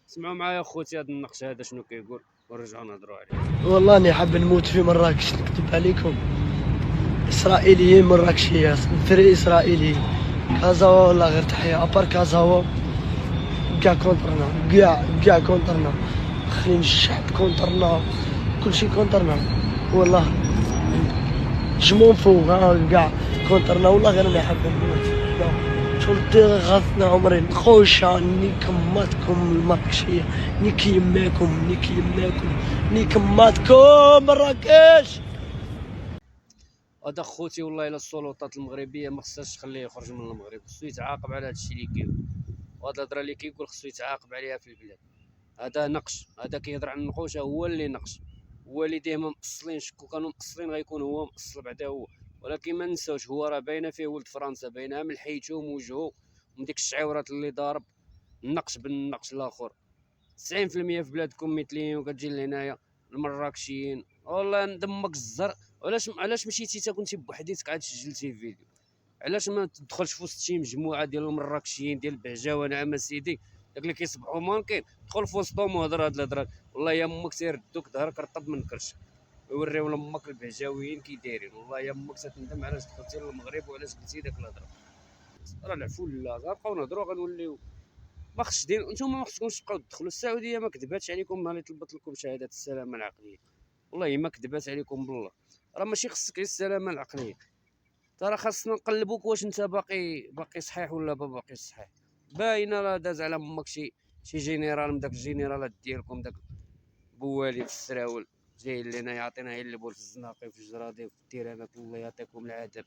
اسمعوا معايا خوتي هذا النقش هذا شنو كيقول ونرجعوا نهضروا عليه. والله اني حاب نموت في مراكش، نكتب عليكم. اسرائيليين مراكشيه، فري اسرائيليين. كازاوا والله غير تحيه، ابار كازاوا كاع كونترنا، كاع كونترنا، خلين الشعب كونترنا، كلشي كونترنا والله. جمون فوق كاع كونترنا والله. غير اني حاب نموت. شلت غاثنا عمري نخوشة نيك ماتكم المراكشية، نيك يماكم نيك يماكم نيك ماتكم مراكش. هذا خوتي والله الا السلطات المغربيه ما خصهاش تخليه يخرج من المغرب، خصو يتعاقب على هذا الشيء اللي كيقول، وهاد الهضره اللي كيقول خصو يتعاقب عليها في البلاد. هذا نقش، هذا كيهضر عن النقوشه، هو اللي نقش، هو اللي ديما مقصلين، شكون كانوا مقصلين غيكون هو مقصل بعدا هو. ولكن ما نساوش هو راه باينه فيه ولد فرنسا، باينه من حيته ومن ومن ديك الشعيورات اللي ضارب. النقش بالنقش الاخر 90% في بلادكم مثليين، وكتجي لهنايا المراكشيين والله ندمك الزر. علاش مشيتي تا كنتي بوحديتك عاد سجلتي فيديو؟ علاش ما تدخلش في وسط شي مجموعه ديال المراكشيين ديال بهجاوه؟ نعم سيدي، داك اللي كيصبحوا مانكين، دخل في وسطهم وهضر هاد الهضره. والله يا امك تيردوك ظهرك رطب من كرش، ويوريو لامك البهجاويين كي دايرين. والله يا امك تندم علاش دخلتي للمغرب وعلاش قلتي داك الهضره. راه العفو لا غنبقاو نهضروا غنوليو ما خصش دير. نتوما ما خصكمش تبقاو تدخلوا. السعوديه ما كذباتش عليكم نهار اللي طلبت لكم شهاده السلامه العقليه، والله ما كذبات عليكم بالله. راه ماشي خصك غير السلامه العقليه، ترى خاصنا نقلبوك واش انت باقي صحيح ولا ما باقي صحيح. باينه راه داز على امك شي جينيرال من داك الجينيرالات ديالكم، داك بوالي في السراول جاي لنا يعطينا يلبوا في الزناقي في الجرادي في التيرانات. الله يعطيكم العذاب.